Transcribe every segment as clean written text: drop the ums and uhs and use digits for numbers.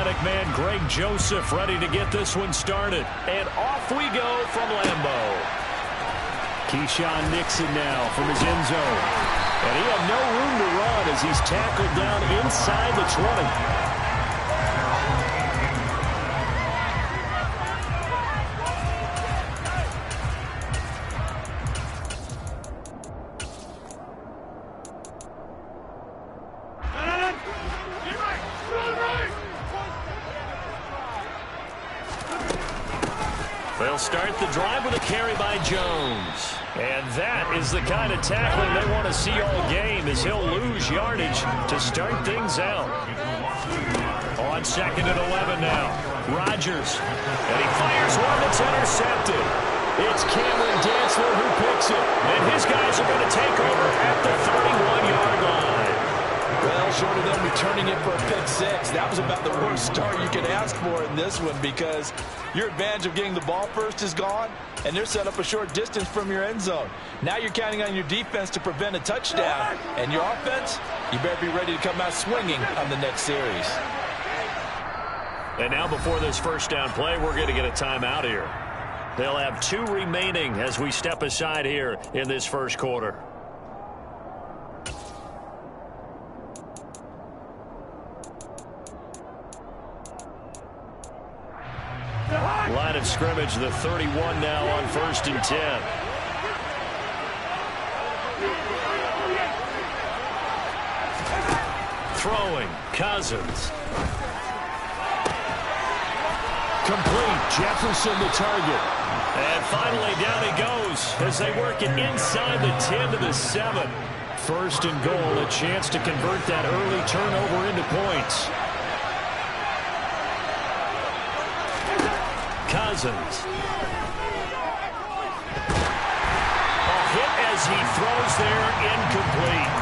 athletic man Greg Joseph ready to get this one started. And off we go from Lambeau. Keyshawn Nixon now from his end zone. And he had no room to run as he's tackled down inside the 20. They'll start the drive with a carry by Jones. And that is the kind of tackling they want to see all game as he'll lose yardage to start things out. On 2nd and 11 now. Rodgers. And he fires one that's intercepted. It's Cameron Dantzler who picks it. And his guys are going to take over at the 31-yard line. Well, short of them returning it for a pick six, that was about the worst start you could ask for in this one because your advantage of getting the ball first is gone, and they're set up a short distance from your end zone. Now you're counting on your defense to prevent a touchdown, and your offense, you better be ready to come out swinging on the next series. And now before this first down play, we're going to get a timeout here. They'll have 2 remaining as we step aside here in this first quarter. Line of scrimmage, the 31 now on 1st and 10. Throwing, Cousins. Complete, Jefferson the target. And finally down he goes as they work it inside the 10 to the 7. 1st and goal, a chance to convert that early turnover into points. Cousins. A hit as he throws there, incomplete.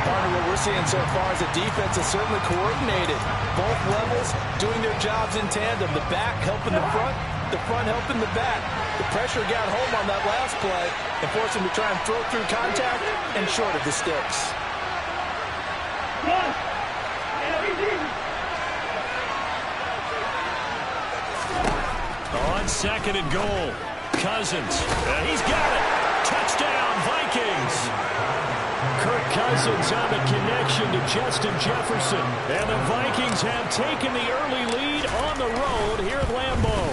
Partner, what we're seeing so far is the defense is certainly coordinated. Both levels doing their jobs in tandem. The back helping the front helping the back. The pressure got home on that last play and forced him to try and throw through contact and short of the sticks. On 2nd and goal, Cousins. He's got it. Touchdown, Vikings. Kirk Cousins on the connection to Justin Jefferson. And the Vikings have taken the early lead on the road here at Lambeau.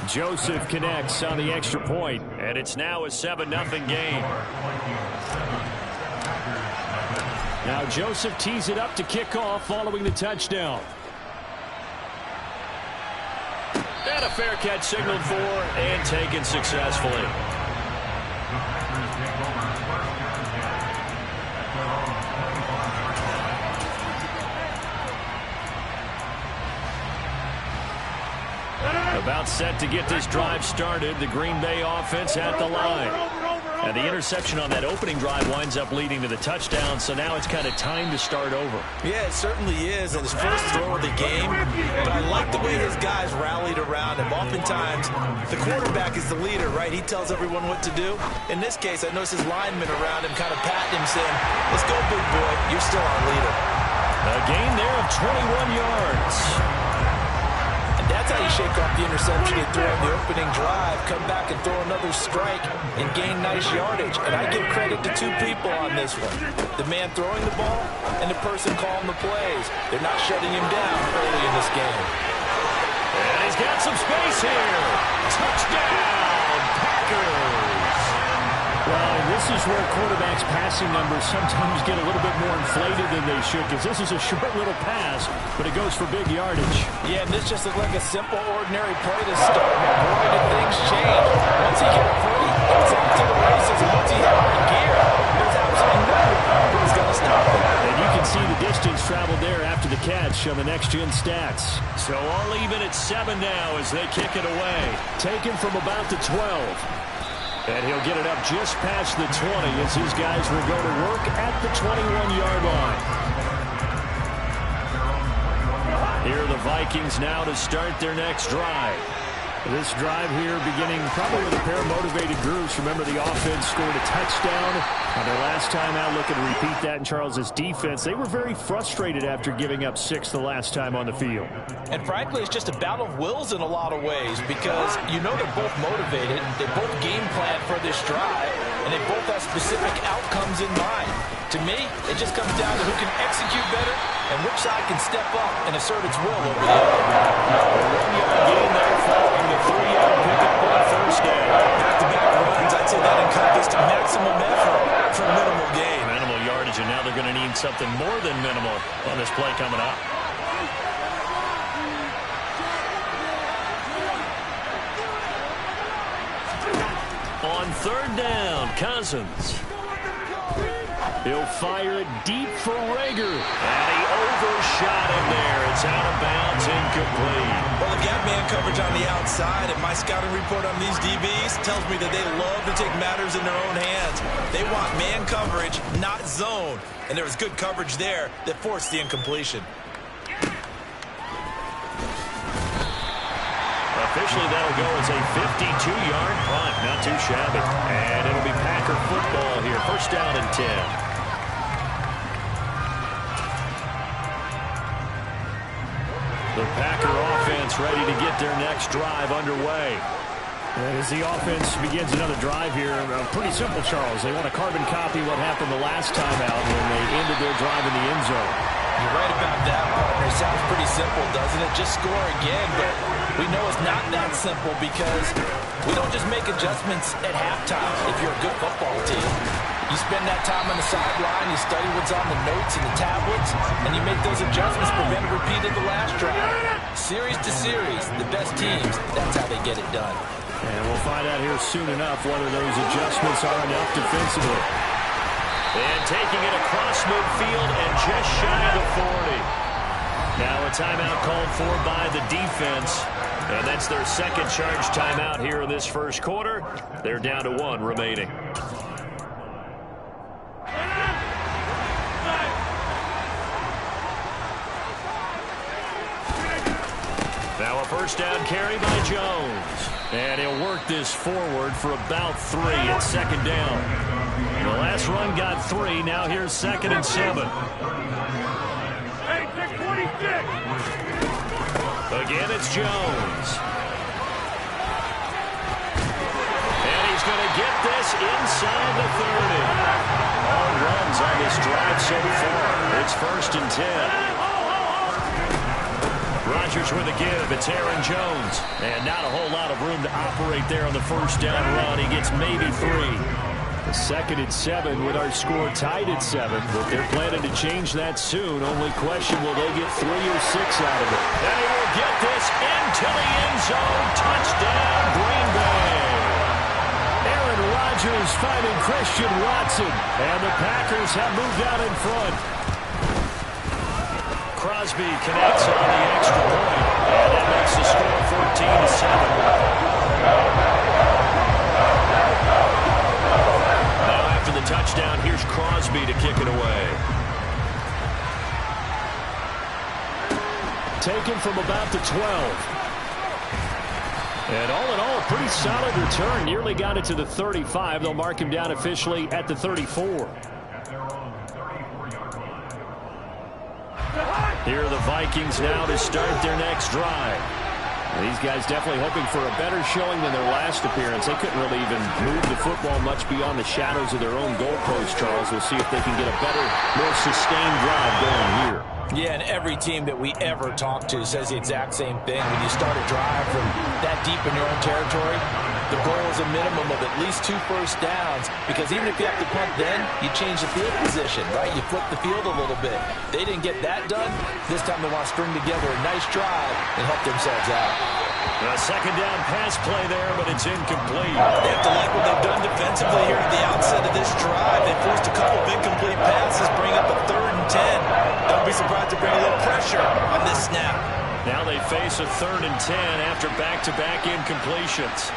Joseph connects on the extra point, and it's now a 7-0 game. Now Joseph tees it up to kick off following the touchdown. And a fair catch signaled for and taken successfully. About set to get this drive started. The Green Bay offense at the line. And the interception on that opening drive winds up leading to the touchdown, so now it's kind of time to start over. Yeah, it certainly is, and his first throw of the game. But I like the way his guys rallied around him. Oftentimes, the quarterback is the leader, right? He tells everyone what to do. In this case, I noticed his linemen around him kind of patting him, saying, "Let's go, big boy. You're still our leader." A gain there of 21 yards. That's how you shake off the interception you threw on the opening drive, come back and throw another strike and gain nice yardage. And I give credit to 2 people on this one. The man throwing the ball and the person calling the plays. They're not shutting him down early in this game. And he's got some space here. Touchdown, Packers. Well, this is where quarterbacks' passing numbers sometimes get a little bit more inflated than they should, because this is a short little pass, but it goes for big yardage. Yeah, and this just looked like a simple, ordinary play to start. Boy, did things change. Once he got free, he was off to the races, and once he hit high gear, there's absolutely no one who's going to stop him. And you can see the distance traveled there after the catch on the next-gen stats. So all even at 7 now as they kick it away. Taken from about the 12. And he'll get it up just past the 20 as his guys will go to work at the 21-yard line. Here are the Vikings now to start their next drive. This drive here beginning probably with a pair of motivated groups. Remember, the offense scored a touchdown on their last time out. Looking to repeat that in Charles's defense. They were very frustrated after giving up 6 the last time on the field. And frankly, it's just a battle of wills in a lot of ways because you know they're both motivated. They both game plan for this drive, and they both have specific outcomes in mind. To me, it just comes down to who can execute better and which side can step up and assert its will over the other. Gain there following the 3-yard pickup on first down. Back-to-back runs, I'd say that encompassed maximum effort for minimal gain. Minimal yardage, and now they're going to need something more than minimal on this play coming up. On third down, Cousins. He'll fire it deep for Rager. And he overshot him there. It's out of bounds, incomplete. Well, the gap man coverage on the outside, and my scouting report on these DBs tells me that they love to take matters in their own hands. They want man coverage, not zone. And there was good coverage there that forced the incompletion. Officially, that'll go as a 52-yard punt. Not too shabby. And it'll be Packer football here. First down and 10. The Packer offense ready to get their next drive underway. As the offense begins another drive here, pretty simple, Charles. They want to carbon copy what happened the last time out when they ended their drive in the end zone. You're right about that, partner. It sounds pretty simple, doesn't it? Just score again, but we know it's not that simple because we don't just make adjustments at halftime if you're a good football team. You spend that time on the sideline, you study what's on the notes and the tablets, and you make those adjustments, prevent a repeat of the last drive. Series to series, the best teams, that's how they get it done. And we'll find out here soon enough whether those adjustments are enough defensively. And taking it across midfield and just shy of the 40. Now a timeout called for by the defense. And that's their second charge timeout here in this first quarter. They're down to 1 remaining. Now a first down carry by Jones. And he'll work this forward for about 3 at second down. The last run got 3. Now here's 2nd and 7. Again, it's Jones. And he's going to get this inside the 30. All runs on this drive so far. It's 1st and 10. Rodgers with a give. It's Aaron Jones. And not a whole lot of room to operate there on the first down run. He gets maybe 3. The 2nd and 7 with our score tied at 7. But they're planning to change that soon. Only question, will they get 3 or 6 out of it? And he will get this into the end zone. Touchdown, Green Bay. Aaron Rodgers finding Christian Watson. And the Packers have moved out in front. Crosby connects on the extra point, and that makes the score 14-7. Now after the touchdown, here's Crosby to kick it away. Taken from about the 12. And all in all, a pretty solid return. Nearly got it to the 35. They'll mark him down officially at the 34. Here are the Vikings now to start their next drive. These guys definitely hoping for a better showing than their last appearance. They couldn't really even move the football much beyond the shadows of their own goalpost, Charles. We'll see if they can get a better, more sustained drive going here. Yeah, and every team that we ever talk to says the exact same thing. When you start a drive from that deep in your own territory, the goal is a minimum of at least 2 first downs, because even if you have to punt then, you change the field position, right? You flip the field a little bit. They didn't get that done. This time they want to string together a nice drive and help themselves out. A second down pass play there, but it's incomplete. They have to like what they've done defensively here at the outset of this drive. They forced a couple of incomplete passes, bring up a 3rd and 10. Don't be surprised to bring a little pressure on this snap. Now they face a 3rd and 10 after back-to-back incompletions.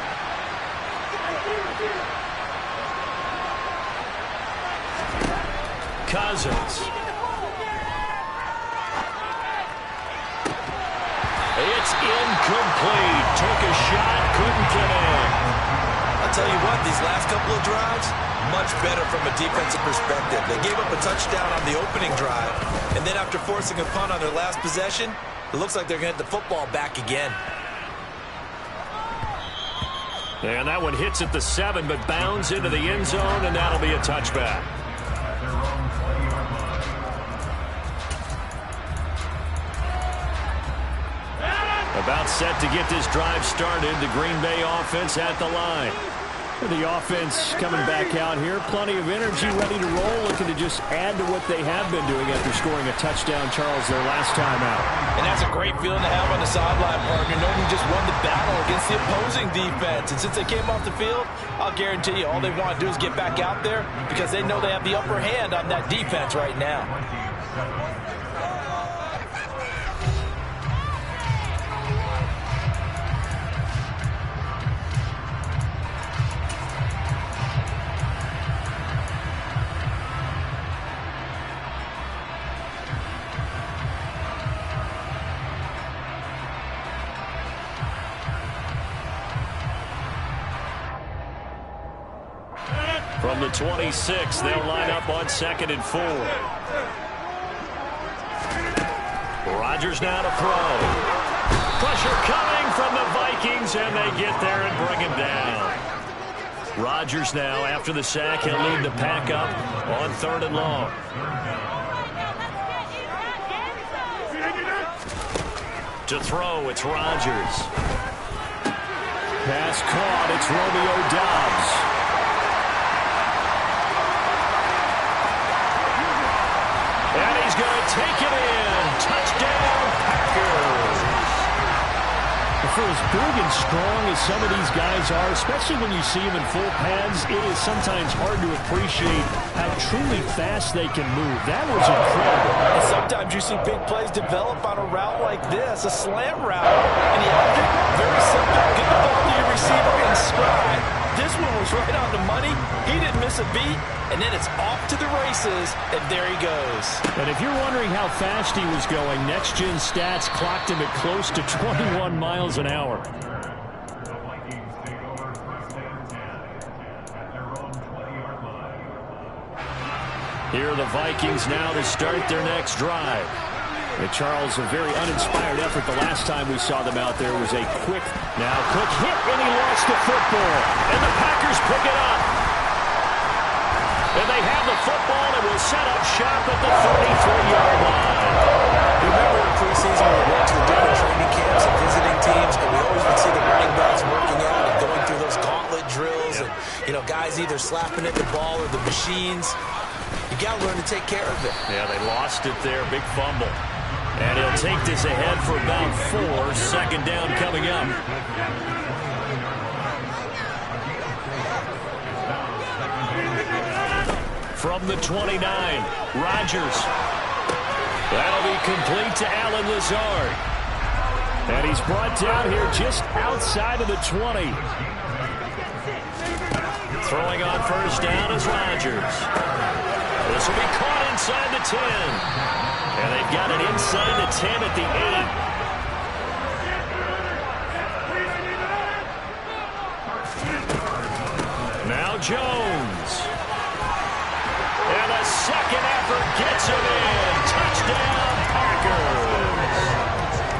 Cousins. it's incomplete. Took a shot, couldn't get in. I'll tell you what, these last couple of drives, much better from a defensive perspective. They gave up a touchdown on the opening drive, and then after forcing a punt on their last possession, it looks like they're going to get the football back again. And that one hits at the 7, but bounds into the end zone, and that'll be a touchback. About set to get this drive started. The Green Bay offense at the line. The offense coming back out here. Plenty of energy, ready to roll, looking to just add to what they have been doing after scoring a touchdown, Charles, their last time out. And that's a great feeling to have on the sideline, partner, knowing you just won the battle against the opposing defense. And since they came off the field, I'll guarantee you all they want to do is get back out there because they know they have the upper hand on that defense right now. From the 26, they'll line up on 2nd and 4. Rodgers now to throw. Pressure coming from the Vikings, and they get there and bring him down. Rodgers now, after the sack, he'll lead the pack up on 3rd and long. To throw, it's Rodgers. Pass caught, it's Romeo Doubs. And he's going to take it in. Touchdown, Packers. For as big and strong as some of these guys are, especially when you see them in full pads, it is sometimes hard to appreciate how truly fast they can move. That was incredible. And sometimes you see big plays develop on a route like this, a slant route. And the object, very simple. Get the ball to your receiver in stride. This one was right on the money. He didn't miss a beat. And then it's off to the races, and there he goes. And if you're wondering how fast he was going, Next Gen Stats clocked him at close to 21 miles an hour. Here are the Vikings now to start their next drive. And Charles, a very uninspired effort the last time we saw them out there was a quick hit, and he lost the football. And the Packers pick it up. And they have the football and will set up shop at the 33-yard line. Remember in preseason when we went to the different training camps and visiting teams, and we always would see the running backs working out and going through those gauntlet drills, and guys either slapping at the ball or the machines. You got to learn to take care of it. Yeah, they lost it there. Big fumble. And he'll take this ahead for about 4. 2nd down coming up. From the 29, Rodgers. That'll be complete to Allen Lazard. And he's brought down here just outside of the 20. Throwing on 1st down is Rodgers. This will be caught inside the 10. And they've got it inside the 10 at the 8. Now Jones. And a second effort gets him in. Touchdown, Packers.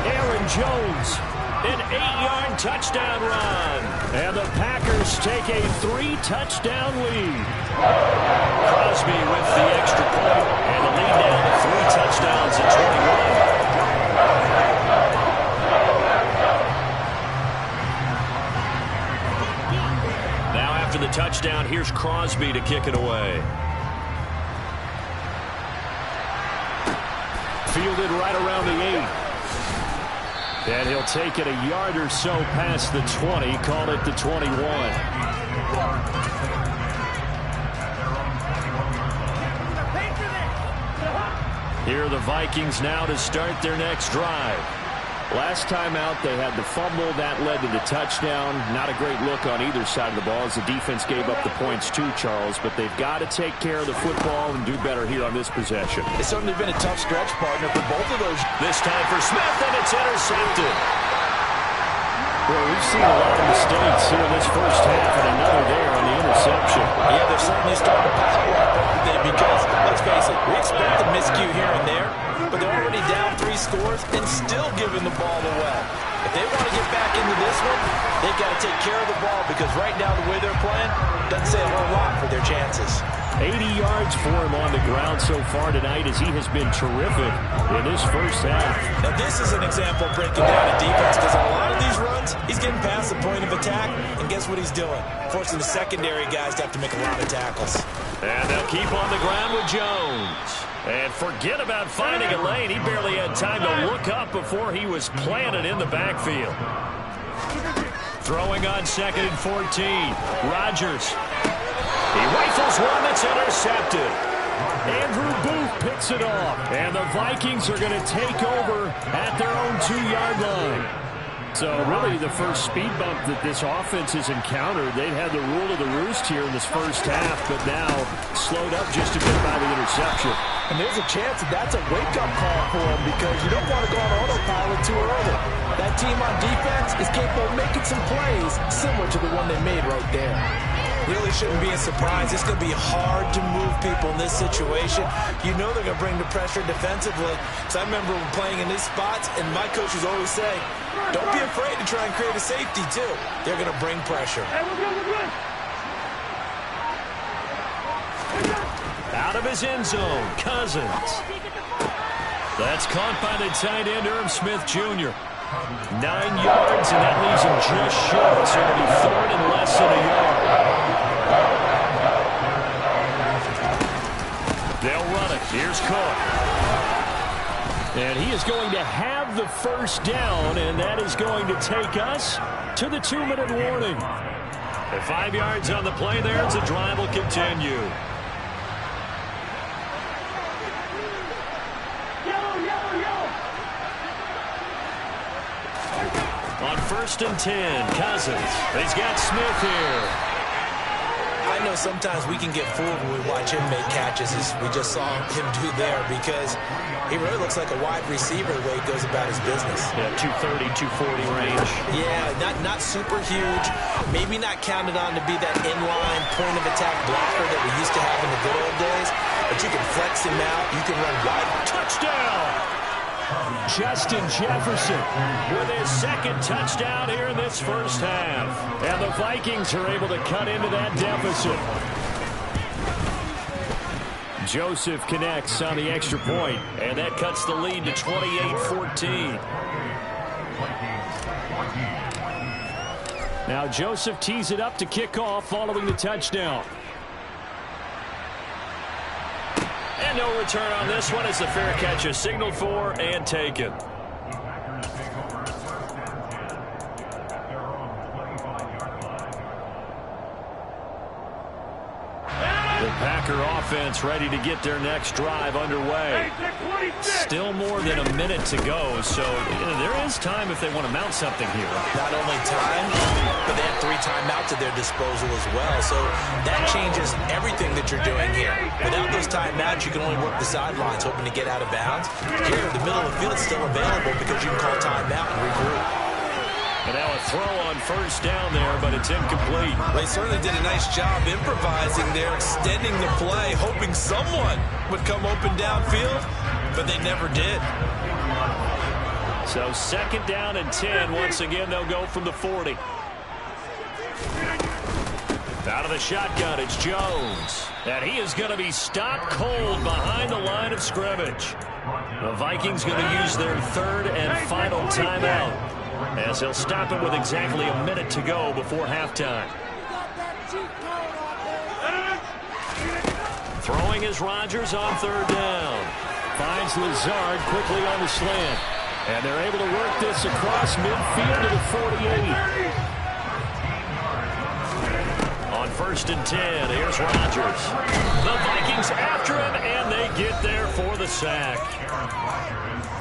Aaron Jones, an 8-yard touchdown run. And the Packers take a 3-touchdown lead. Crosby with the extra point. And the lead down to 3 touchdowns at 21. Now after the touchdown, here's Crosby to kick it away. Fielded right around the 8. And he'll take it a yard or so past the 20. Call it the 21. Here are the Vikings now to start their next drive. Last time out, they had the fumble. That led to the touchdown. Not a great look on either side of the ball as the defense gave up the points too, Charles. But they've got to take care of the football and do better here on this possession. It's certainly been a tough stretch, partner, for both of those. This time for Smith, and it's intercepted. Well, we've seen a lot of mistakes here in this first half, and another there on the interception. Yeah, they're certainly starting to pile up, aren't they? Because, let's face it, we expect a miscue here and there, but they're already down 3 scores and still giving the ball away. If they want to get back into this one, they've got to take care of the ball because right now the way they're playing doesn't say a whole lot for their chances. 80 yards for him on the ground so far tonight as he has been terrific in this first half. Now this is an example of breaking down a defense because on a lot of these runs, he's getting past the point of attack, and guess what he's doing? Forcing the secondary guys to have to make a lot of tackles. And they'll keep on the ground with Jones. And forget about finding a lane. He barely had time to look up before he was planted in the backfield. Throwing on 2nd and 14. Rodgers. He rifles one that's intercepted. Andrew Booth picks it off. And the Vikings are going to take over at their own 2-yard line. So really the first speed bump that this offense has encountered, they've had the rule of the roost here in this first half, but now slowed up just a bit by the interception. And there's a chance that that's a wake-up call for them because you don't want to go on autopilot too early. That team on defense is capable of making some plays similar to the one they made right there. Really shouldn't be a surprise. It's going to be hard to move people in this situation. You know they're going to bring the pressure defensively. So I remember playing in these spots, and my coaches always say, don't be afraid to try and create a safety, too. They're going to bring pressure. Out of his end zone, Cousins. That's caught by the tight end, Irv Smith Jr. 9 yards, and that leaves him just short. So it'll be 3rd and less than a yard. They'll run it. Here's Cook. And he is going to have the first down, and that is going to take us to the 2-minute warning. At 5 yards on the play there, the drive will continue. On 1st and 10, Cousins. He's got Smith here. I know sometimes we can get fooled when we watch him make catches as we just saw him do there because he really looks like a wide receiver the way he goes about his business. Yeah, 230, 240 range. Yeah, not super huge. Maybe not counted on to be that inline point of attack blocker that we used to have in the good old days. But you can flex him out. You can run wide. Touchdown! Justin Jefferson with his 2nd touchdown here in this first half. And the Vikings are able to cut into that deficit. Joseph connects on the extra point, and that cuts the lead to 28-14. Now Joseph tees it up to kick off following the touchdown. And no return on this one as the fair catch is signaled for and taken. The Packer offense ready to get their next drive underway. Still more than a minute to go, so there is time if they want to mount something here. Not only time, but they have 3 timeouts at their disposal as well, so that changes everything that you're doing here. Without those timeouts, you can only work the sidelines hoping to get out of bounds. Here, the middle of the field is still available because you can call timeout and regroup. And now a throw on 1st down there, but it's incomplete. They certainly did a nice job improvising there, extending the play, hoping someone would come open downfield, but they never did. So 2nd down and 10. Once again, they'll go from the 40. Out of the shotgun, it's Jones. And he is going to be stopped cold behind the line of scrimmage. The Vikings going to use their 3rd and final timeout, as they'll stop it with exactly a minute to go before halftime. Throwing is Rodgers on 3rd down. Finds Lazard quickly on the slant. And they're able to work this across midfield to the 48. On 1st and 10, here's Rodgers. The Vikings after him, and they get there for the sack.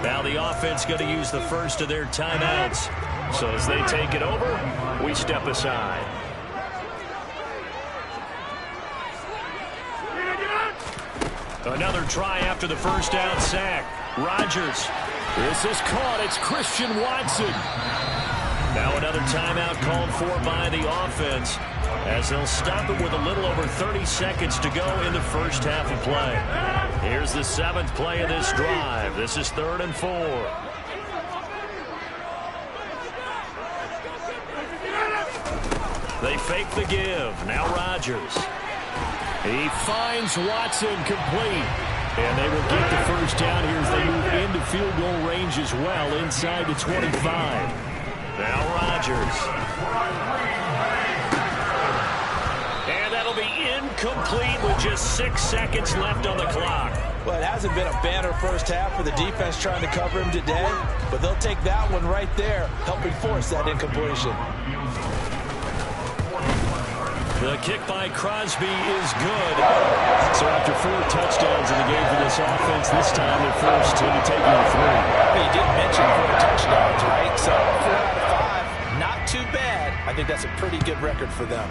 Now the offense going to use the first of their timeouts. So as they take it over, we step aside. Another try after the first down sack. Rodgers. This is caught. It's Christian Watson. Now another timeout called for by the offense as they'll stop it with a little over 30 seconds to go in the first half of play. Here's the 7th play of this drive. This is 3rd and 4. They fake the give. Now Rodgers. He finds Watson complete. And they will get the first down here as they move into field goal range as well inside the 25. Now Rodgers. And that'll be incomplete with just 6 seconds left on the clock. Well, it hasn't been a banner first half for the defense trying to cover him today, but they'll take that one right there, helping force that incompletion. The kick by Crosby is good. So after 4 touchdowns in the game for this offense, this time they're forced to be taking a 3. Well, you did mention 4 touchdowns, right? So 4 out of 5, not too bad. I think that's a pretty good record for them.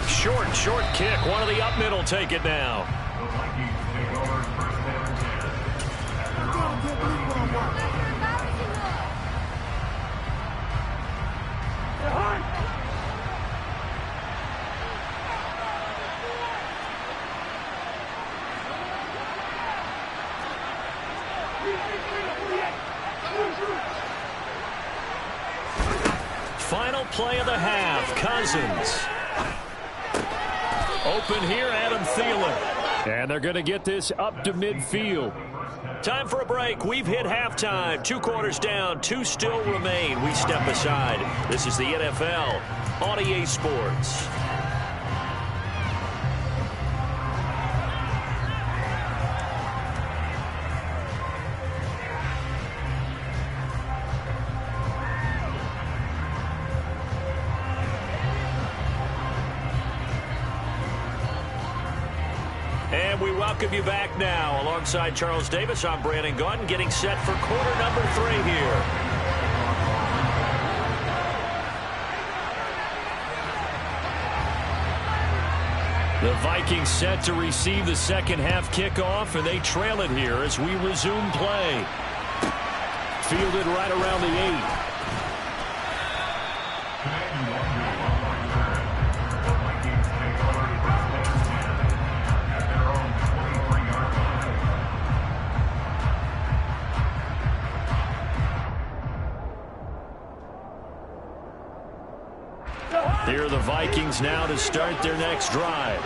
Short kick. One of the up middle take it now. Final play of the half. Cousins. Open here, Adam Thielen. And they're going to get this up to midfield. Time for a break. We've hit halftime. 2 quarters down. 2 still remain. We step aside. This is the NFL on EA Sports. And we welcome you back now. Alongside Charles Davis, I'm Brandon Gaudin, getting set for quarter number 3 here. The Vikings set to receive the second half kickoff, and they trail it here as we resume play. Fielded right around the 8. Here are the Vikings now to start their next drive.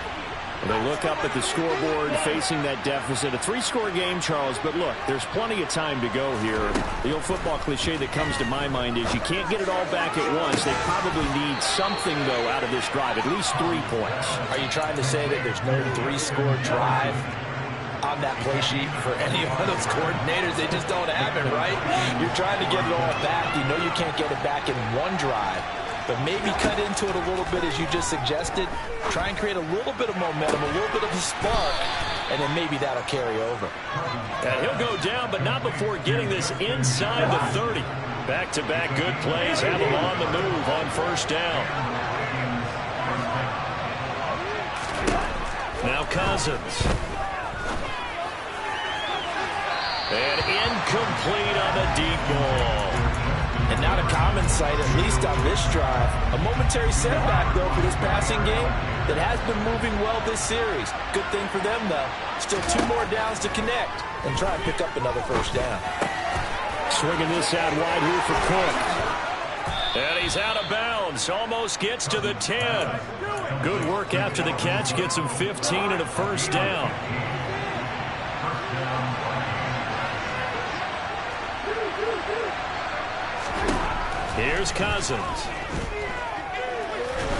They look up at the scoreboard facing that deficit. A 3-score game, Charles, but look, there's plenty of time to go here. The old football cliche that comes to my mind is you can't get it all back at once. They probably need something, though, out of this drive, at least 3 points. Are you trying to say that there's no 3-score drive on that play sheet for any one of those coordinators? They just don't have it, right? You're trying to get it all back. You know you can't get it back in one drive. But maybe cut into it a little bit, as you just suggested. Try and create a little bit of momentum, a little bit of a spark, and then maybe that'll carry over. And he'll go down, but not before getting this inside the 30. Back-to-back good plays have him on the move on first down. Now Cousins. And incomplete on the deep ball. And not a common sight, at least on this drive. A momentary setback, though, for this passing game that has been moving well this series. Good thing for them, though. Still 2 more downs to connect and try and pick up another first down. Swinging this out wide here for Cook. And he's out of bounds. Almost gets to the 10. Good work after the catch. Gets him 15 and a first down. Here's Cousins.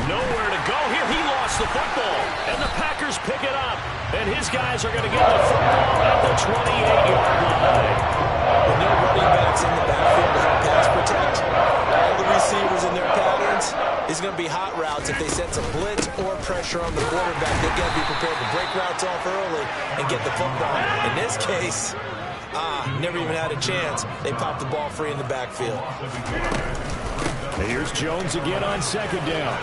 Nowhere to go here. He lost the football. And the Packers pick it up. And his guys are going to get the football at the 28-yard line. With no running backs in the backfield to help pass protect, all the receivers in their patterns, it's going to be hot routes. If they sense a blitz or pressure on the quarterback, they've got to be prepared to break routes off early and get the football. In this case, never even had a chance. They popped the ball free in the backfield. Here's Jones again on second down.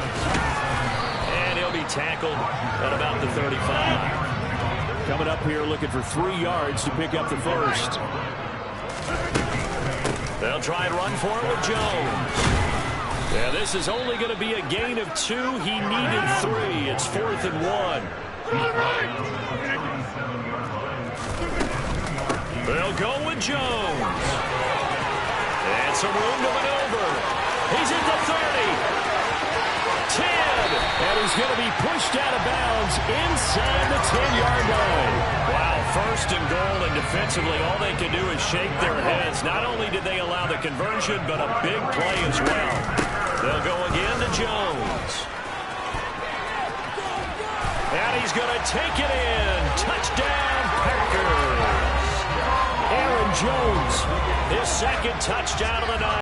And he'll be tackled at about the 35. Coming up here looking for 3 yards to pick up the first. They'll try and run for it with Jones. Yeah, this is only going to be a gain of 2. He needed 3. It's 4th and 1. They'll go with Jones. And some room to maneuver. He's at the 30. 10. And he's going to be pushed out of bounds inside the 10-yard line. Wow, 1st and goal, and defensively all they can do is shake their heads. Not only did they allow the conversion, but a big play as well. They'll go again to Jones. And he's going to take it in. Touchdown, Packers. Aaron Jones, his 2nd touchdown of the night.